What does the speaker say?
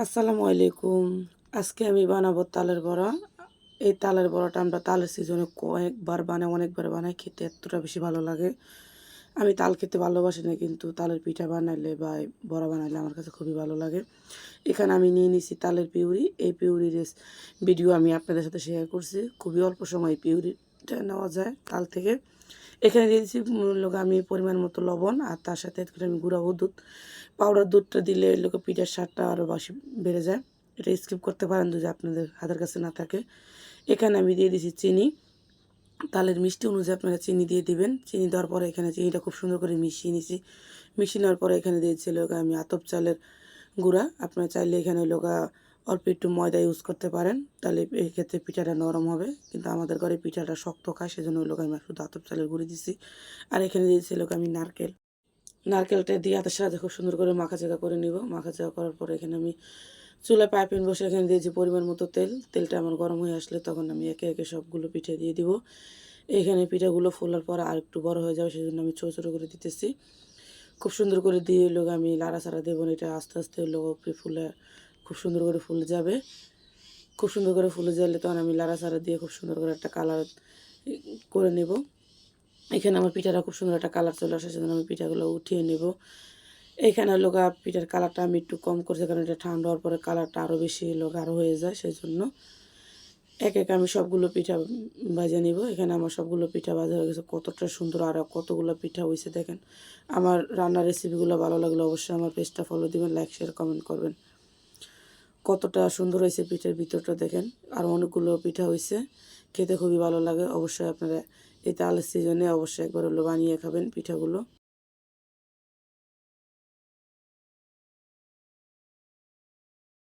আসসালামু আলাইকুম। আজকে আমি বানাবো তালের বড়া। এই তালের বড়াটা আমরা তালের সিজনে কয়েকবার বানাই, অনেকবার বানাই। খেতে এতটা বেশি ভালো লাগে। আমি তাল খেতে ভালোবাসি না, কিন্তু তালের পিঠা বানাইলে বা বড়া বানাইলে আমার কাছে খুবই ভালো লাগে। এখানে আমি নিয়ে নিছি তালের পিউরি। এই পিউরির ভিডিও আমি আপনাদের সাথে শেয়ার করছি। খুবই অল্প সময় পিউরিটা নেওয়া যায় তাল থেকে। এখানে দিয়ে দিচ্ছি আমি পরিমাণ মতো লবণ, আর তার সাথে একটু আমি গুঁড়া দুধ, পাউডার দুধটা দিলে পিঠার স্বাদটা আরও বেশি বেড়ে যায়। এটা স্কিপ করতে পারেন যদি আপনাদের হাতের কাছে না থাকে। এখানে আমি দিয়ে দিচ্ছি চিনি। তালের মিষ্টি অনুযায়ী আপনারা চিনি দিয়ে দিবেন। চিনি দেওয়ার পরে এখানে চিনিটা খুব সুন্দর করে মিশিয়ে নিছি। মিশিয়ে নেওয়ার পরে এখানে দিয়েছি আমি আতপ চালের গুঁড়া। আপনারা চাইলে এখানে অল্প একটু ময়দা ইউজ করতে পারেন, তাহলে এই ক্ষেত্রে পিঠাটা নরম হবে। কিন্তু আমাদের ঘরে পিঠাটা শক্ত খায়, সেজন্য আমি শুধু আতপ চালের গুঁড়ি দিছি। আর এখানে দিয়েছি আমি নারকেলটা দিয়ে হাতের সাথে খুব সুন্দর করে মাখাচাকা করে নিব। মাখাচাকা করার পরে এখানে আমি চুলায় পাইপিং বসে এখানে দিয়েছি পরিমাণ মতো তেল। তেলটা আমার গরম হয়ে আসলে তখন আমি একে একে সবগুলো পিঠে দিয়ে দিব। এখানে পিঠাগুলো ফোলার পর আর একটু বড় হয়ে যাবে, সেজন্য আমি ছোটো ছোটো করে দিতেছি। খুব সুন্দর করে দিয়ে আমি লাড়াচাড়া দেবো না, এটা আস্তে আস্তে ফুলে খুব সুন্দর করে ফুলে যাবে। খুব সুন্দর করে ফুলে যাবে তখন আমি লাড়াচাড়া দিয়ে খুব সুন্দর করে একটা কালার করে নেব। এখানে আমার পিঠাটা খুব সুন্দর একটা কালার চলে আসে, সেজন্য আমি পিঠাগুলো উঠিয়ে নেব। এইখানে পিঠার কালারটা আমি একটু কম করছি, কারণ এটা ঠান্ডা হওয়ার পরে কালারটা আরও বেশি আরও হয়ে যায়, সেই জন্য এক এক আমি সবগুলো পিঠা ভাজে নিব। এখানে আমার সবগুলো পিঠা ভাজা হয়ে গেছে। কতটা সুন্দর আর কতগুলো পিঠা হয়েছে দেখেন। আমার রান্নার রেসিপিগুলো ভালো লাগলে অবশ্যই আমার পেজটা ফলো দিবেন, লাইক শেয়ার কমেন্ট করবেন। কতটা সুন্দর হয়েছে পিঠার ভিতরটা দেখেন। আর অনেকগুলো পিঠা হয়েছে, খেতে খুবই ভালো লাগে। অবশ্যই আপনারা এই তালের সিজনে অবশ্যই একবার বানিয়ে খাবেন পিঠাগুলো।